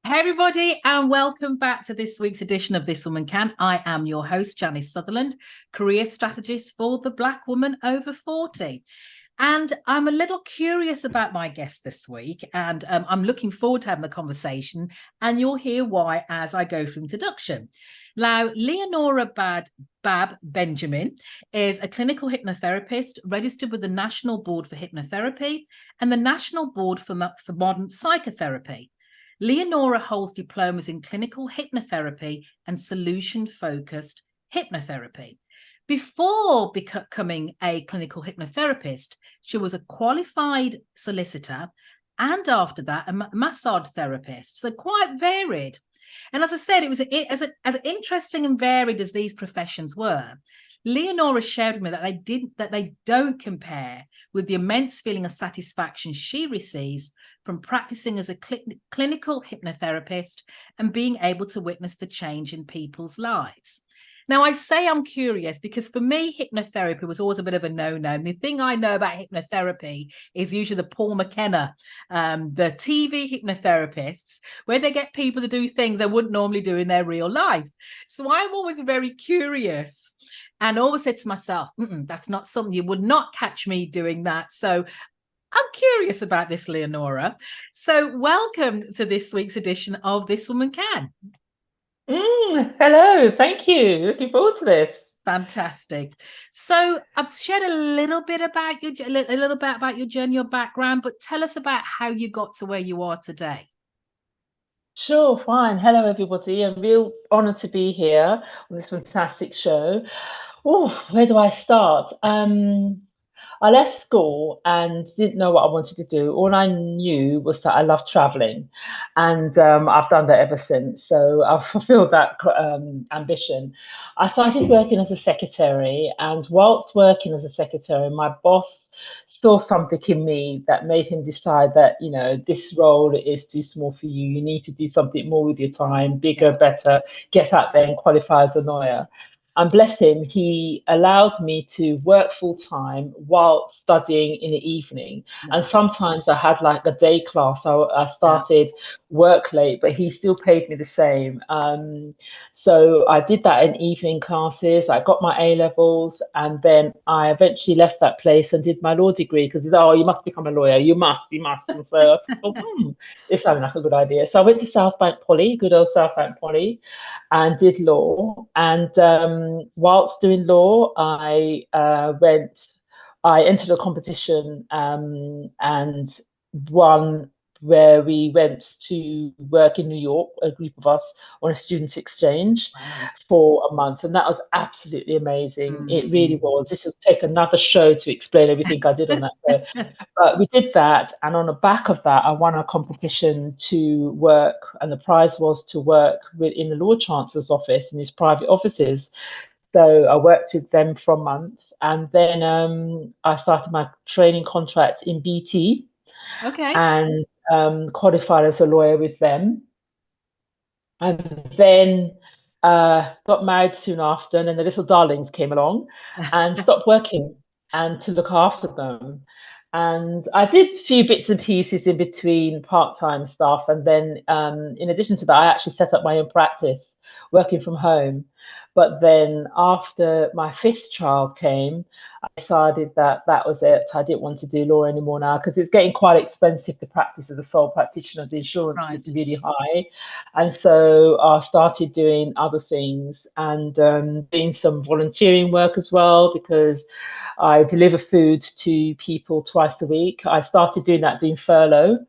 Hey everybody, and welcome back to this week's edition of This Woman Can. I am your host, Janice Sutherland, career strategist for the Black woman over 40. And I'm a little curious about my guest this week, and I'm looking forward to having the conversation, and you'll hear why as I go through introduction. Now, Leanora Babb-Benjamin is a clinical hypnotherapist registered with the National Board for Hypnotherapy and the National Board for Modern Psychotherapy. Leonora holds diplomas in clinical hypnotherapy and solution-focused hypnotherapy. Before becoming a clinical hypnotherapist, she was a qualified solicitor and after that, a massage therapist. So quite varied. And as I said, it was as interesting and varied as these professions were. Leonora shared with me that they don't compare with the immense feeling of satisfaction she receives from practicing as a clinical hypnotherapist and being able to witness the change in people's lives. Now, I say I'm curious because for me, hypnotherapy was always a bit of a no-no. And the thing I know about hypnotherapy is usually the Paul McKenna, the TV hypnotherapists, where they get people to do things they wouldn't normally do in their real life. So I'm always very curious and always said to myself, that's not something, you would not catch me doing that. So I'm curious about this, Leonora. So welcome to this week's edition of This Woman Can. Hello, thank you. Looking forward to this. Fantastic. So I've shared a little bit about your journey, your background, but tell us about how you got to where you are today. Sure, fine. Hello, everybody. I'm real honored to be here on this fantastic show. Oh, where do I start? I left school and didn't know what I wanted to do. All I knew was that I love traveling, and I've done that ever since. So I've fulfilled that ambition. I started working as a secretary, and whilst working as a secretary, my boss saw something in me that made him decide that, this role is too small for you. You need to do something more with your time, bigger, better, get out there and qualify as a lawyer. And bless him, he allowed me to work full time while studying in the evening. And sometimes I had like a day class. So I started work late, but he still paid me the same. So I did that in evening classes. I got my A levels, and then I eventually left that place and did my law degree because he said, "Oh, you must become a lawyer. You must, you must." And so I thought, this sounded like a good idea. So I went to South Bank Poly, good old South Bank Poly, and did law. And whilst doing law, I entered a competition and won, where we went to work in New York, a group of us, on a student exchange for a month. And that was absolutely amazing. It really was. This will take another show to explain everything I did on that show. But we did that. And on the back of that, I won a competition to work. And the prize was to work in the Lord Chancellor's office, in his private offices. So I worked with them for a month. And then I started my training contract in BT. Okay. And qualified as a lawyer with them, and then got married soon after, and then the little darlings came along and stopped working and to look after them. And I did a few bits and pieces in between part-time stuff, and then in addition to that, I actually set up my own practice working from home. But then after my fifth child came, I decided that that was it. I didn't want to do law anymore now because it's getting quite expensive to practice as a sole practitioner. The insurance is really high. And so I started doing other things and doing some volunteering work as well, because I deliver food to people twice a week. I started doing that, doing furlough.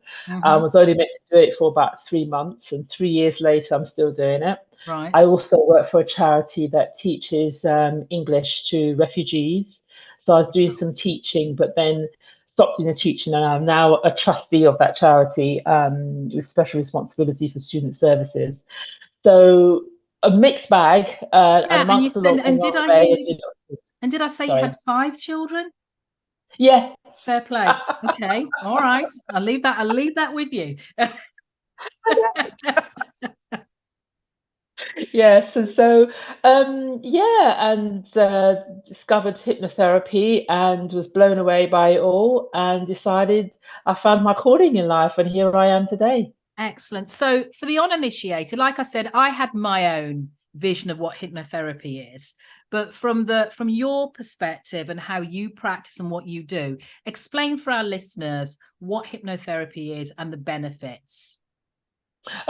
I was only meant to do it for about 3 months, and 3 years later, I'm still doing it. Right. I also work for a charity that teaches English to refugees. So I was doing some teaching, but then stopped doing the teaching, and I'm now a trustee of that charity with special responsibility for student services. So a mixed bag, and Yeah, and you amongst a and, lot and along did I the hear way. you? And did I say you Sorry. had 5 children? Yeah. Fair play. Okay. All right. I'll leave that with you. Yes, and so yeah, and discovered hypnotherapy and was blown away by it all, and decided I found my calling in life, and here I am today. Excellent. So for the uninitiated, like I said, I had my own vision of what hypnotherapy is, but from your perspective and how you practice and what you do, explain for our listeners what hypnotherapy is and the benefits.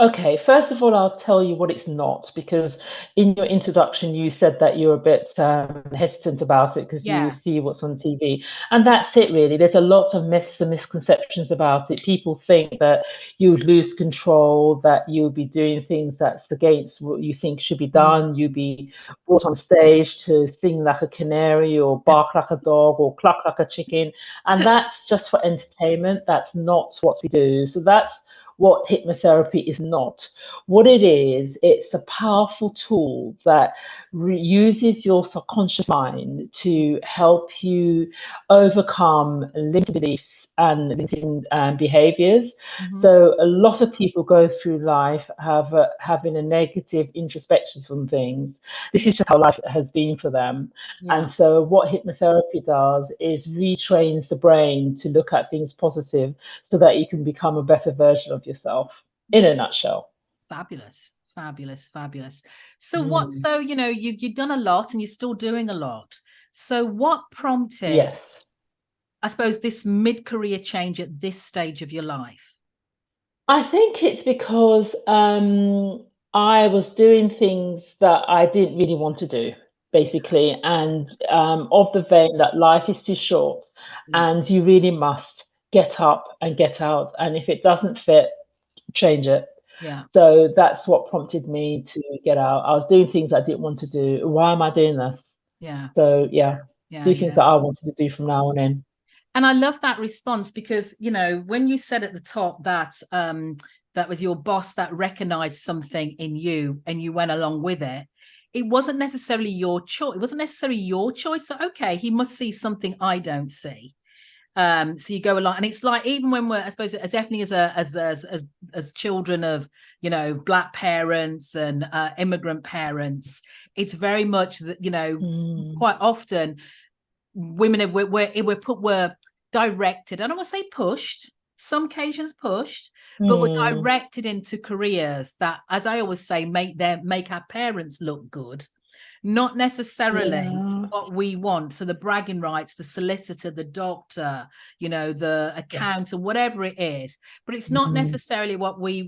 Okay, first of all, I'll tell you what it's not, because in your introduction, you said that you're a bit hesitant about it because you Yeah. see what's on TV. And that's it, really. There's a lot of myths and misconceptions about it. People think that you would lose control, that you'll be doing things that's against what you think should be done. You'll be brought on stage to sing like a canary or bark like a dog or cluck like a chicken. And that's just for entertainment. That's not what we do. So that's what hypnotherapy is not. What it is, it's a powerful tool that uses your subconscious mind to help you overcome limiting beliefs and limiting behaviors. So a lot of people go through life having a negative introspection from things. This is just how life has been for them. Yeah. And so what hypnotherapy does is retrains the brain to look at things positive so that you can become a better version of yourself, in a nutshell. Fabulous. Fabulous. Fabulous. So you've done a lot and you're still doing a lot. So what prompted, Yes. I suppose, this mid-career change at this stage of your life? I think it's because I was doing things that I didn't really want to do, basically, and of the vein that life is too short Yeah. and you really must get up and get out. And if it doesn't fit, change it. Yeah. So that's what prompted me to get out. I was doing things I didn't want to do. Why am I doing this? Yeah. So yeah, Yeah. do things Yeah. that I wanted to do from now on in. And I love that response because, when you said at the top that that was your boss that recognized something in you and you went along with it, it wasn't necessarily your choice. It wasn't necessarily your choice that, okay, he must see something I don't see. So you go along, and it's like, even when we're, I suppose, definitely as children of Black parents and immigrant parents, it's very much that quite often women were directed. I don't want to say pushed. Some occasions pushed, but were Mm, directed into careers that, as I always say, make our parents look good, not necessarily yeah. what we want. So the bragging rights, the solicitor, the doctor, the Yes. accountant, whatever it is, but it's not Mm, necessarily what we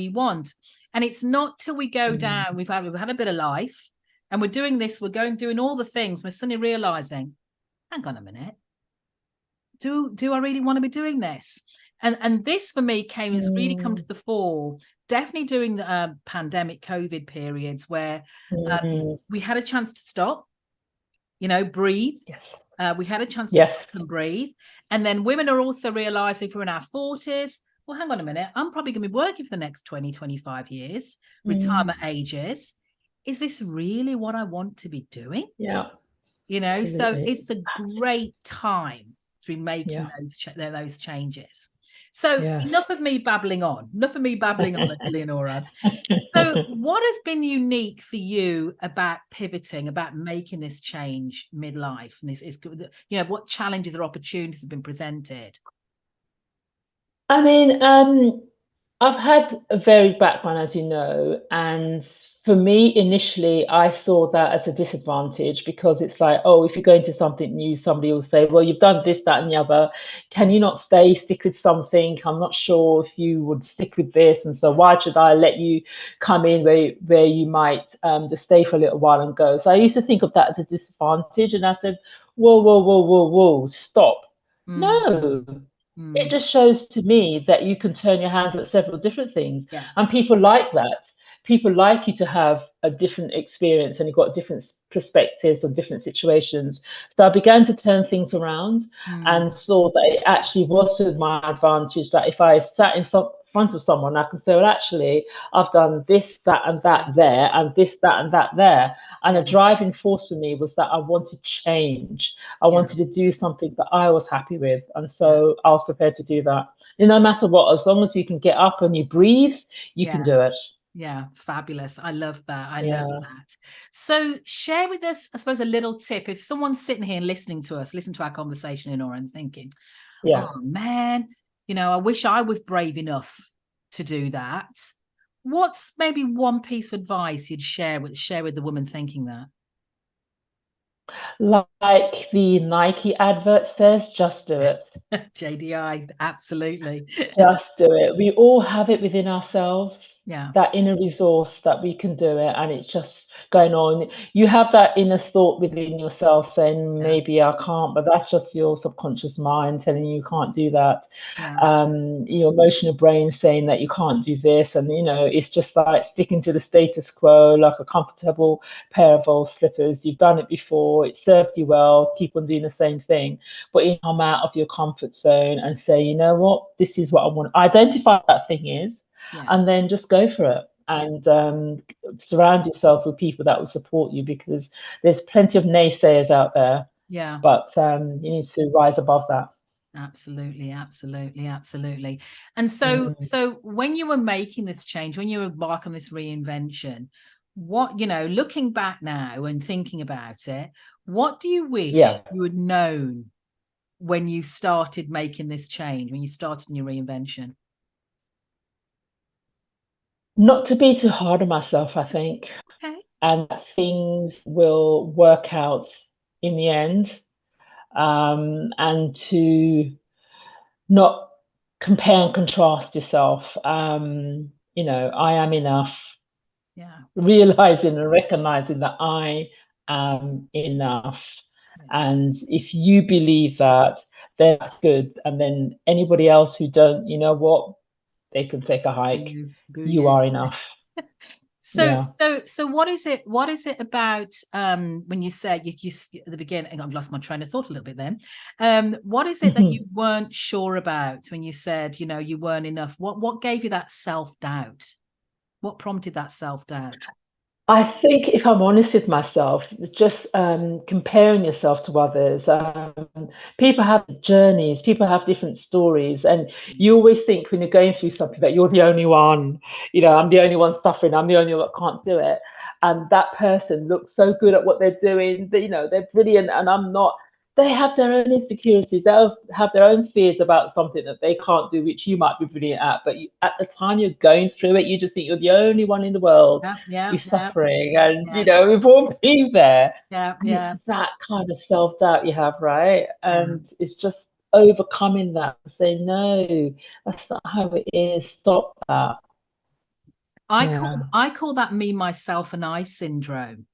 want. And it's not till we go mm, down, we've had a bit of life, and we're doing this, doing all the things, we're suddenly realizing, hang on a minute, do I really want to be doing this? And this for me has really come to mm, the fore, definitely during the pandemic COVID periods where mm. we had a chance to stop, breathe. Yes. We had a chance to stop Yes. and breathe. And then women are also realizing, if we're in our 40s, well, hang on a minute, I'm probably going to be working for the next 20, 25 years, retirement Mm, ages. Is this really what I want to be doing? yeah. So Absolutely. it's a great time to be making Yeah. those changes. So Yes. enough of me babbling on, Leonora. So what has been unique for you about pivoting, about making this change midlife? And this is, what challenges or opportunities have been presented? I mean, I've had a varied background, as you know, and for me, initially, I saw that as a disadvantage because it's like, oh, if you go into something new, somebody will say, well, you've done this, that, and the other. Can you not stick with something? I'm not sure if you would stick with this. And so why should I let you come in where you might just stay for a little while and go? So I used to think of that as a disadvantage. And I said, whoa, whoa, whoa, whoa, whoa, stop. Mm, No, it mm, just shows to me that you can turn your hands at several different things. And yes. people like that. People like you to have a different experience and you've got different perspectives on different situations. So I began to turn things around Mm, and saw that it actually was to my advantage that if I sat in front of someone, I can say, well, actually, I've done this, that, and that there, and this, that, and that there. And yeah, a driving force for me was that I wanted change. I yeah, wanted to do something that I was happy with. And yeah, so I was prepared to do that. And no matter what, as long as you can get up and you breathe, you can yeah. do it. Yeah, fabulous. I love that. I love Yeah. that. So share with us, I suppose, a little tip. If someone's sitting here and listen to our conversation, Leonora, and thinking, Yeah. oh man, I wish I was brave enough to do that, what's maybe one piece of advice you'd share with the woman thinking that? Like the Nike advert says, just do it. JDI, absolutely. Just do it. We all have it within ourselves, Yeah, that inner resource that we can do it, and it's just going on. You have that inner thought within yourself saying, yeah, maybe I can't, but that's just your subconscious mind telling you can't do that. yeah, Your emotional brain saying that you can't do this, and it's just like sticking to the status quo, like a comfortable pair of old slippers. You've done it before, it served you well, keep on doing the same thing. But you come out of your comfort zone and say, you know what, this is what I want. Identify what that thing is, yeah, and then just go for it. yeah, And surround yourself with people that will support you, because there's plenty of naysayers out there, yeah. but you need to rise above that. Absolutely, absolutely, absolutely. And so, Mm, when you were making this change, when you embark on this reinvention, what, looking back now and thinking about it, what do you wish yeah. you had known when you started making this change, when you started in your reinvention? Not to be too hard on myself, I think, Okay. and that things will work out in the end, and to not compare and contrast yourself. I am enough, Yeah. realizing and recognizing that I am enough. Yeah. And if you believe that, then that's good. And then anybody else who don't, you know what, they can take a hike. Boo You you. are enough. So, Yeah. what is it? What is it about when you said you at the beginning? I've lost my train of thought a little bit then. What is it that you weren't sure about when you said, you weren't enough? What gave you that self-doubt? What prompted that self-doubt? I think if I'm honest with myself, just comparing yourself to others, people have journeys, people have different stories, and you always think when you're going through something that you're the only one, I'm the only one suffering, I'm the only one that can't do it. And that person looks so good at what they're doing, that, they're brilliant, and I'm not. They have their own insecurities, they'll have their own fears about something that they can't do, which you might be brilliant at. But at the time you're going through it, you just think you're the only one in the world Yeah, yeah, who's yeah, suffering. And, yeah, we've all been there. yeah, And it's yeah, that kind of self doubt you have, right? yeah. And it's just overcoming that, say, no, that's not how it is. Stop that. Yeah. I call that me, myself, and I syndrome,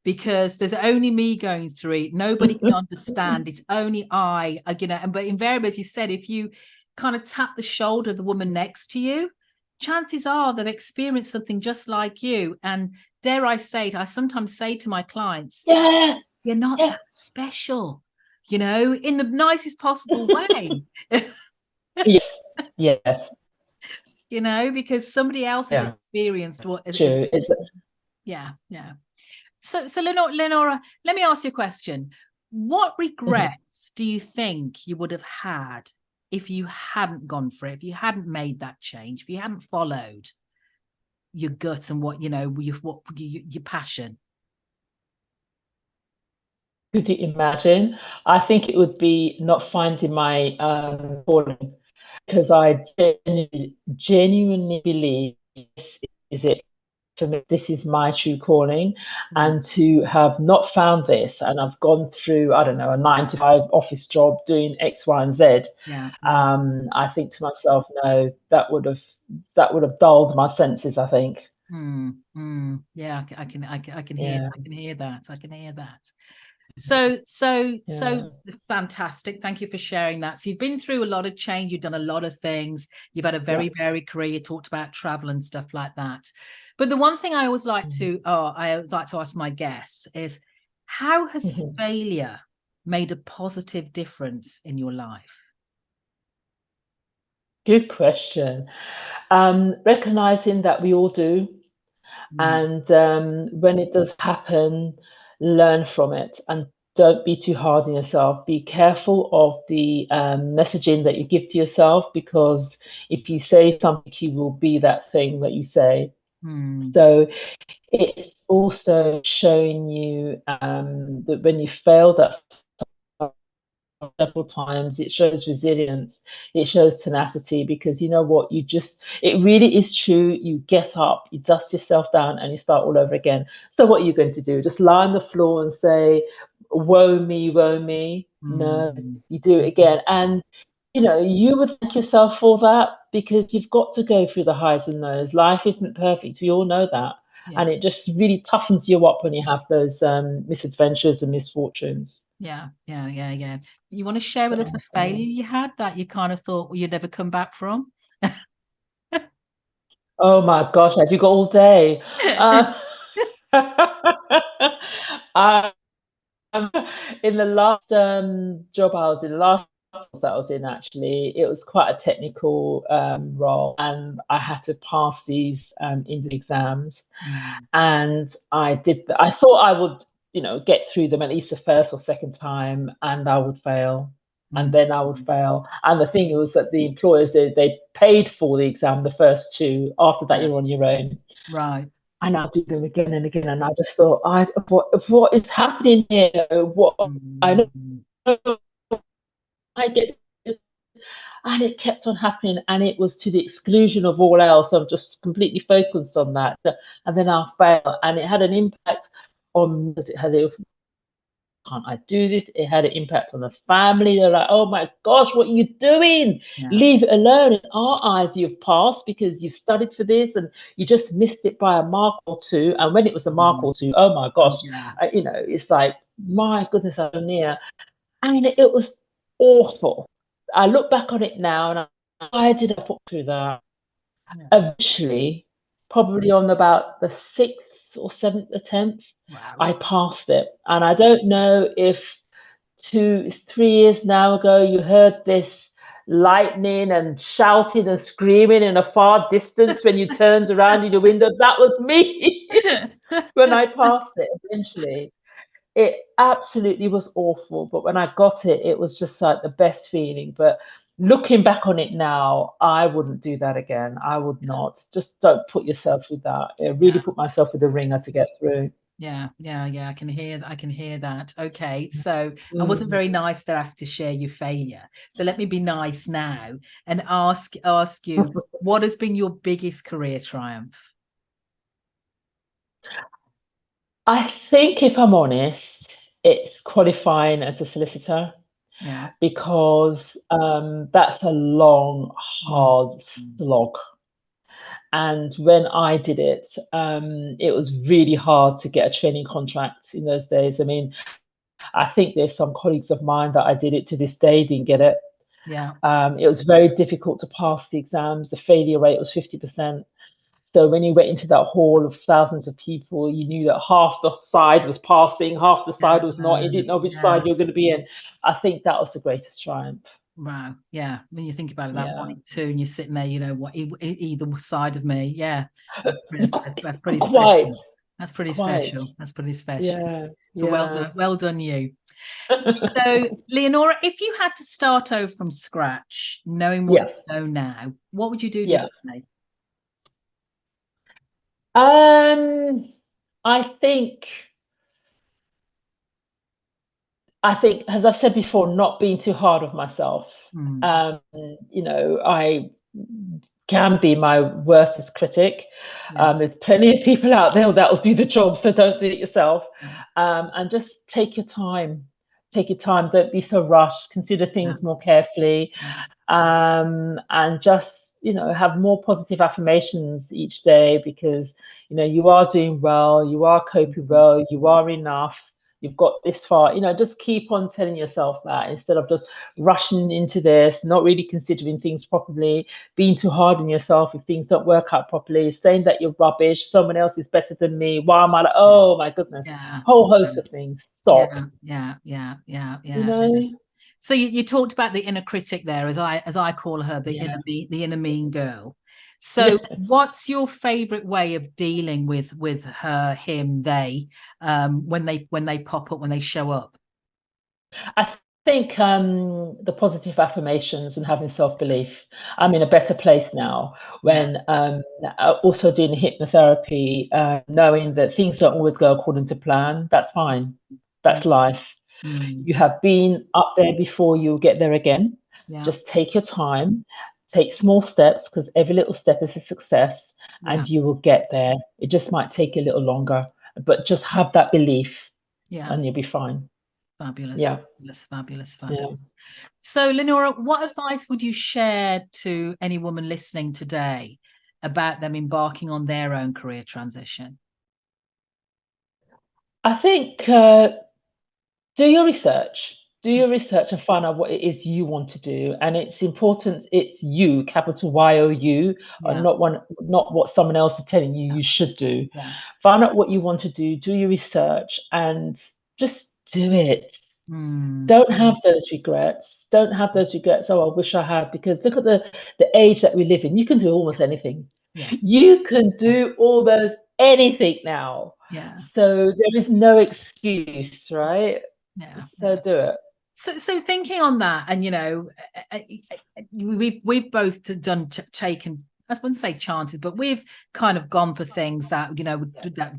because there's only me going through it. Nobody can understand. It's only I, but invariably, as you said, if you kind of tap the shoulder of the woman next to you, chances are they've experienced something just like you. And dare I say it, I sometimes say to my clients, Yeah. you're not Yeah. that special, in the nicest possible way. Yes. Yes. Because somebody else has Yeah. experienced what. True. It's Yeah, yeah. So Leonora, let me ask you a question. What Mhm. regrets do you think you would have had if you hadn't gone for it, if you hadn't made that change, if you hadn't followed your gut and your passion? Could you imagine? I think it would be not finding my calling, because I genuinely believe this is it for me. This is my true calling, Mm, and to have not found this, and I've gone through, I don't know, a 9 to 5 office job doing X, Y, and Z. yeah, yeah. I think to myself, no, that would have dulled my senses, I think. Yeah, I can hear Yeah, that. I can hear that. So yeah. fantastic. Thank you for sharing that. So you've been through a lot of change. You've done a lot of things. You've had a very Yes. varied career. You talked about travel and stuff like that. But the one thing I always like to, ask my guests is, how has Mhm. failure made a positive difference in your life? Good question. Recognizing that we all do, Mm, and when it does happen, learn from it, and don't be too hard on yourself. Be careful of the messaging that you give to yourself, because if you say something, you will be that thing that you say. mm, So it's also showing you that when you fail, that's several times. It shows resilience, it shows tenacity, because you know what, it really is true. You get up, you dust yourself down, and you start all over again. So what are you going to do? Just lie on the floor and say, woe me, woe me? No, you do it again. And you would thank yourself for that, because you've got to go through the highs and lows. Life isn't perfect. We all know that. Yeah. And it just really toughens you up when you have those misadventures and misfortunes. Yeah. You want to share with us a failure you had that you kind of thought, well, you'd never come back from? Oh my gosh, have you got all day? Uh, in the last job I was in, the last that I was in, actually, it was quite a technical role, and I had to pass these exams. And I thought I would, get through them at least the first or second time, and I would fail. And then I would fail. And the thing was that the employers, they paid for the exam, the first two. After that, you're on your own. Right. And I'll do them again and again. And I just thought, what is happening here? I know I get this. And it kept on happening, and it was to the exclusion of all else. I'm just completely focused on that. And then I'll fail. And it had an impact on, can't I do this? It had an impact on the family. They're like, oh my gosh, what are you doing? Yeah. Leave it alone. In our eyes, you've passed because you've studied for this, and you just missed it by a mark or two. And when it was a mark or two, oh my gosh, it's like, my goodness, I'm near. And it was awful. I look back on it now, and why did I put through that? Eventually, probably on about the 6th or 7th attempt, I passed it. And I don't know if 3 years now ago you heard this lightning and shouting and screaming in a far distance when you turned around in the window. That was me when I passed it eventually. It absolutely was awful, but when I got it, it was just like the best feeling. But looking back on it now, I wouldn't do that again. I would not. Just don't put yourself through that. I really put myself with the ringer to get through. Yeah. I can hear that. Okay. So I wasn't very nice there, asked to share your failure. So let me be nice now and ask you, what has been your biggest career triumph? I think, if I'm honest, it's qualifying as a solicitor. Yeah. Because that's a long, hard slog. And when I did it, it was really hard to get a training contract in those days. I mean, I think there's some colleagues of mine that I did it to this day, didn't get it. Yeah. It was very difficult to pass the exams. The failure rate was 50%. So when you went into that hall of thousands of people, you knew that half the side was passing, half the side was not. You didn't know which side you were going to be in. I think that was the greatest triumph. Wow. Yeah. When you think about it, that 1 in 2, and you're sitting there, what either side of me. Yeah. That's pretty special. That's pretty special. That's pretty special. Yeah. So well done you. So Leonora, if you had to start over from scratch, knowing what you know now, what would you do differently? I think, as I've said before, not being too hard on myself. I can be my worst critic. There's plenty of people out there that will do the job, so don't do it yourself. And just take your time. Take your time. Don't be so rushed. Consider things more carefully. And just, have more positive affirmations each day, because, you are doing well, you are coping well, you are enough. You've got this far, just keep on telling yourself that, instead of just rushing into this, not really considering things properly, being too hard on yourself if things don't work out properly, saying that you're rubbish, someone else is better than me. Why am I like, oh my goodness, whole host of things. Stop. Yeah. You know? So you talked about the inner critic there, as I call her, the inner mean girl. So what's your favorite way of dealing with her, him, they, when they pop up, when they show up? I think the positive affirmations and having self-belief. I'm in a better place now when also doing hypnotherapy, knowing that things don't always go according to plan. That's fine. That's life. You have been up there before, you'll get there again. Yeah. Just take your time, take small steps, because every little step is a success, Yeah. and you will get there. It just might take a little longer, but just have that belief, Yeah. and you'll be fine. Fabulous. Yeah. Fabulous. Fabulous. Fabulous. So, Leonora, what advice would you share to any woman listening today about them embarking on their own career transition? I think do your research. Do your research and find out what it is you want to do. And it's important, it's you, capital YOU, Yeah. not what someone else is telling you you should do. Yeah. Find out what you want to do your research, and just do it. Don't have those regrets. Don't have those regrets. Oh, I wish I had, because look at the age that we live in. You can do almost anything. Yes. You can do all those anything now. Yeah. So there is no excuse, right? Yeah. So do it. So thinking on that, and we've both taken, I wouldn't say chances, but we've kind of gone for things that that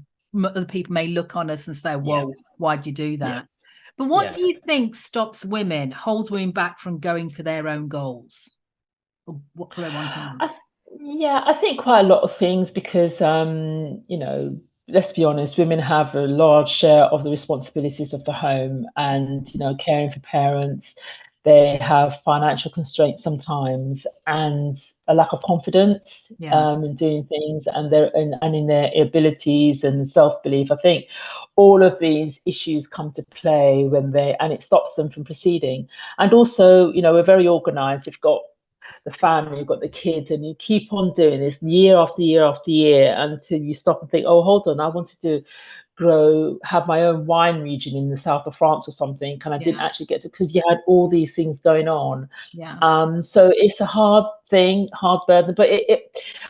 other people may look on us and say, "Whoa, why'd you do that?" But what do you think stops women, holds women back from going for their own goals, or what do they want in life? I think quite a lot of things, because let's be honest, women have a large share of the responsibilities of the home, and caring for parents. They have financial constraints sometimes, and a lack of confidence in doing things, and in their abilities and self-belief. I think all of these issues come to play and it stops them from proceeding. And also, we're very organized. We've got the family, you've got the kids, and you keep on doing this year after year after year until you stop and think, oh, hold on, I wanted to have my own wine region in the south of France or something, and I didn't actually get to, because you had all these things going on. So it's a hard burden, but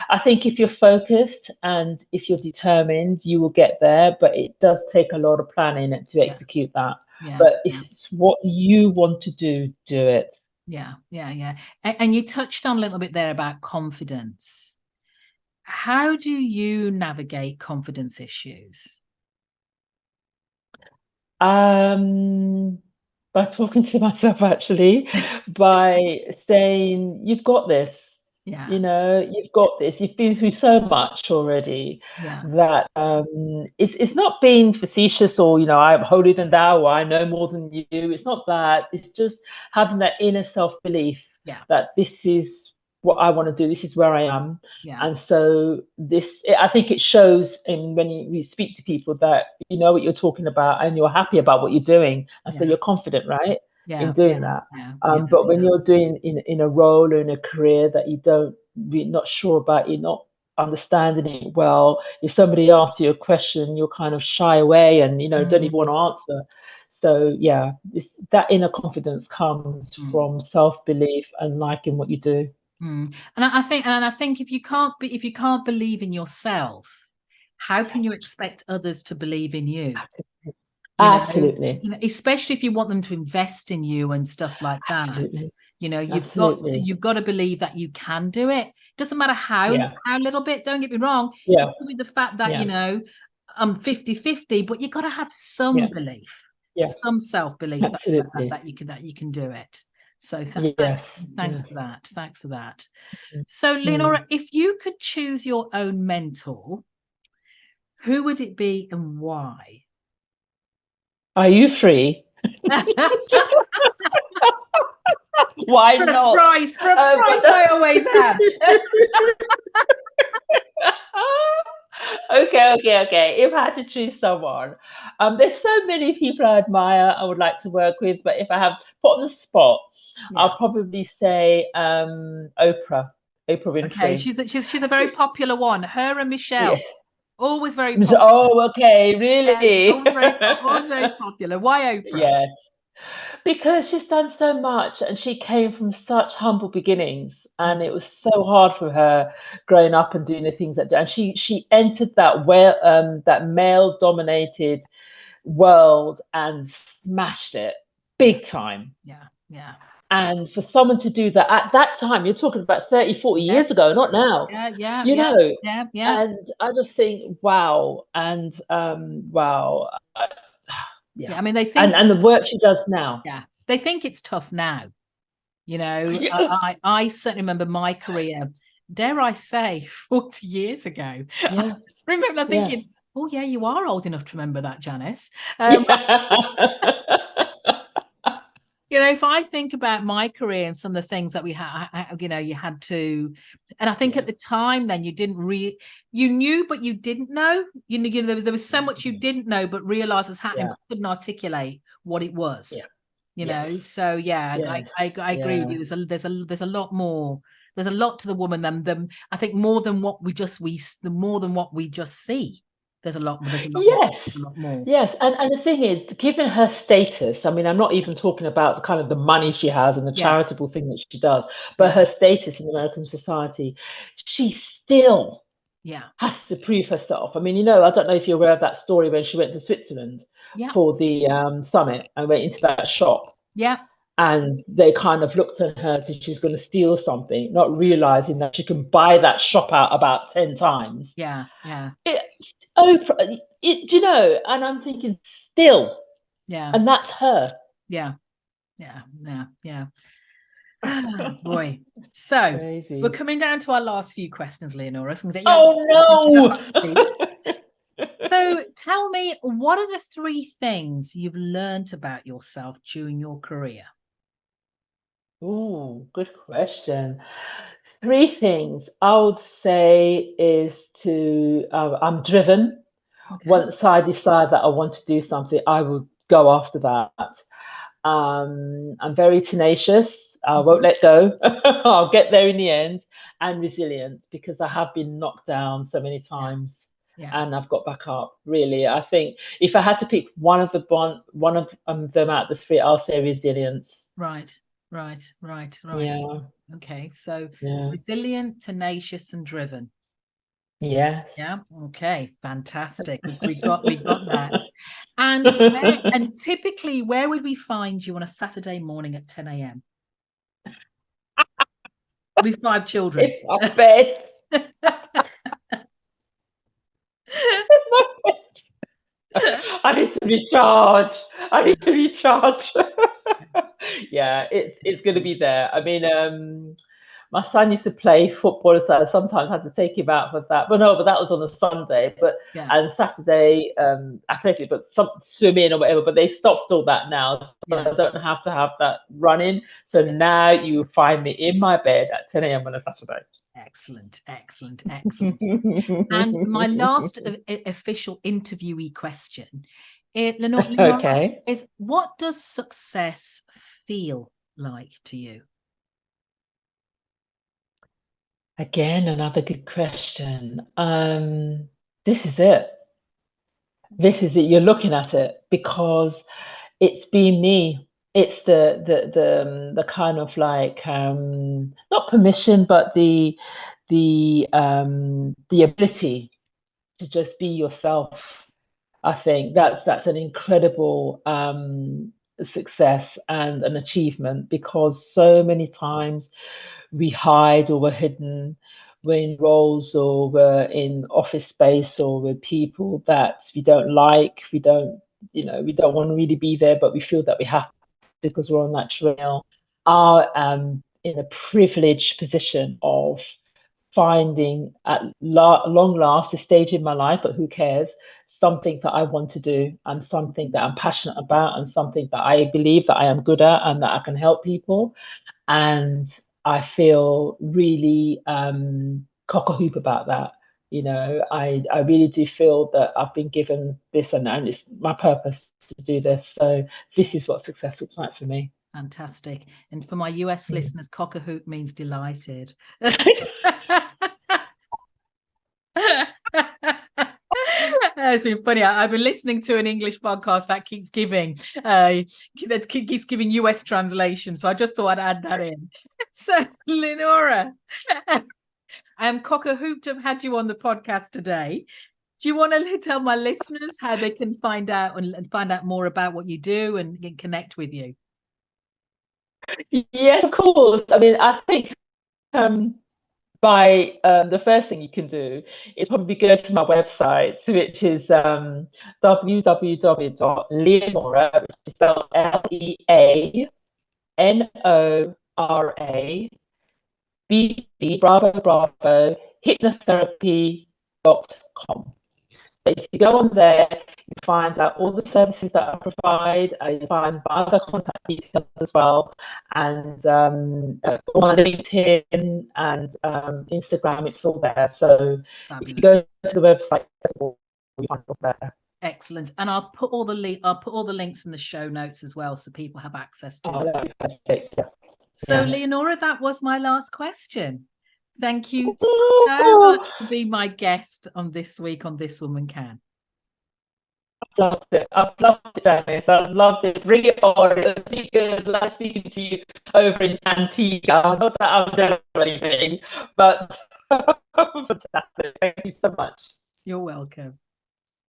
I think if you're focused and if you're determined, you will get there, but it does take a lot of planning to execute that. But if it's what you want to do it. Yeah. And you touched on a little bit there about confidence. How do you navigate confidence issues? By talking to myself, actually, by saying, you've got this. You've got this. You've been through so much already that it's not being facetious, or I'm holier than thou, or I know more than you. It's not that. It's just having that inner self-belief that this is what I want to do. This is where I am. And so I think it shows when you speak to people that you know what you're talking about and you're happy about what you're doing. And so you're confident, right? In doing that. But when you're doing in a role or in a career that you're not sure about, you're not understanding it well, if somebody asks you a question, you're kind of shy away and don't even want to answer. So that inner confidence comes from self-belief and liking what you do. And I think if you can't believe in yourself, how can you expect others to believe in you? Absolutely. Especially if you want them to invest in you and stuff like that. Absolutely. You've got to believe that you can do it. Doesn't matter how little bit, don't get me wrong. It could be the fact that I'm 50-50, but you've got to have some belief, some self-belief that you can do it. So thanks for that. Thanks for that. So, Leonora, if you could choose your own mentor, who would it be and why? Are you free? Why not? For a price, I always have. Okay. If I had to choose someone, there's so many people I admire, I would like to work with, but if I have put on the spot, I'll probably say Oprah Winfrey. Okay, she's a very popular one. Her and Michelle. Yes. Always very popular. Oh, okay, really? Always very popular. Why Oprah? Yes. Because she's done so much, and she came from such humble beginnings, and it was so hard for her growing up and doing the things and she entered that male-dominated world and smashed it big time. Yeah. And for someone to do that at that time, you're talking about 30, 40 years ago, not now. Yeah. And I just think, wow. And wow. Yeah. I mean, they think, and the work she does now. yeah, they think it's tough now. You know, I certainly remember my career, dare I say, 40 years ago. Yeah. I remember thinking, Yeah. oh, yeah, you are old enough to remember that, Janice. Yeah. You know, if I think about my career and some of the things that we had, you know, you had to, and I think at the time then you didn't you knew, but you didn't know. You know, there was so much you didn't know, but realized was happening, but couldn't articulate what it was. Yeah. You know, so yeah, Yes. I agree with you. There's a lot more. There's a lot to the woman than I think more than what we just see. There's a lot. There's a lot. Yes. A lot more. Yes, and the thing is, given her status, I mean, I'm not even talking about kind of the money she has and the Yes. charitable thing that she does, but her status in American society, she still has to prove herself. I mean, you know, I don't know if you're aware of that story when she went to Switzerland for the summit and went into that shop. Yeah. And they kind of looked at her as if she's going to steal something, not realizing that she can buy that shop out about 10 times. Yeah. Yeah. It's Oprah, do you know? And I'm thinking, still, and that's her. Yeah. Boy. So Crazy. we're coming down to our last few questions, Leonora. So Oh no! no! So tell me, what are the 3 things you've learned about yourself during your career? Oh, good question. 3 things I would say is I'm driven. Okay. Once I decide that I want to do something, I will go after that. I'm very tenacious. I won't let go. I'll get there in the end. And resilient, because I have been knocked down so many times. And I've got back up. Really, I think if I had to pick one of them out of the 3, I'll say resilience. Right. Yeah. Okay, so resilient, tenacious, and driven. Yeah. Yeah. Okay. Fantastic. We got that. And typically, where would we find you on a Saturday morning at 10 a.m.? With 5 children. In my bed. I need to recharge. Yeah, it's going to be there. I mean, my son used to play football, so I sometimes had to take him out for that. But that was on a Sunday. And Saturday, athletic, but some swimming or whatever. But they stopped all that now, so I don't have to have that running. So now you find me in my bed at 10 a.m. on a Saturday. Excellent. And my last official interviewee question, Leonora, is what does success feel like to you? Again, another good question. This is it. You're looking at it because it's been me. It's the kind of like not permission, but the ability to just be yourself. I think that's an incredible success and an achievement, because so many times we hide, or we're hidden, we're in roles, or we're in office space, or with people that we don't like, we don't want to really be there, but we feel that we have to because we're on that trail. Are in a privileged position of finding at long last, a stage in my life, but who cares, something that I want to do, and something that I'm passionate about, and something that I believe that I am good at, and that I can help people. And I feel really cock a hoop about that. I really do feel that I've been given this, and it's my purpose to do this. So this is what success looks like for me. Fantastic. And for my US listeners, cock a hoop means delighted. It's been funny. I've been listening to an English podcast that keeps giving US translation, so I just thought I'd add that in. So, Leonora, I am cock a hoop to have had you on the podcast today. Do you want to tell my listeners how they can find out more about what you do and connect with you? Yes, of course. I mean, I think by the first thing you can do is probably go to my website, which is www.leonora, which is spelled Leanora, Bravo Bravo, hypnotherapy.com. So if you go on there, you find out all the services that I provide. You find my other contact details as well, and on LinkedIn and Instagram, it's all there. So if you go to the website, you find it all there. Excellent, and I'll put all the links in the show notes as well, so people have access to it. Perfect, yeah. So, Leonora, that was my last question. Thank you so much for being my guest on This Week on This Woman Can. I've loved it. I've loved it, Janice. I've loved it. Bring it on. It's really good. Like speaking to you over in Antigua. Not that I'm there or anything, but fantastic. Thank you so much. You're welcome.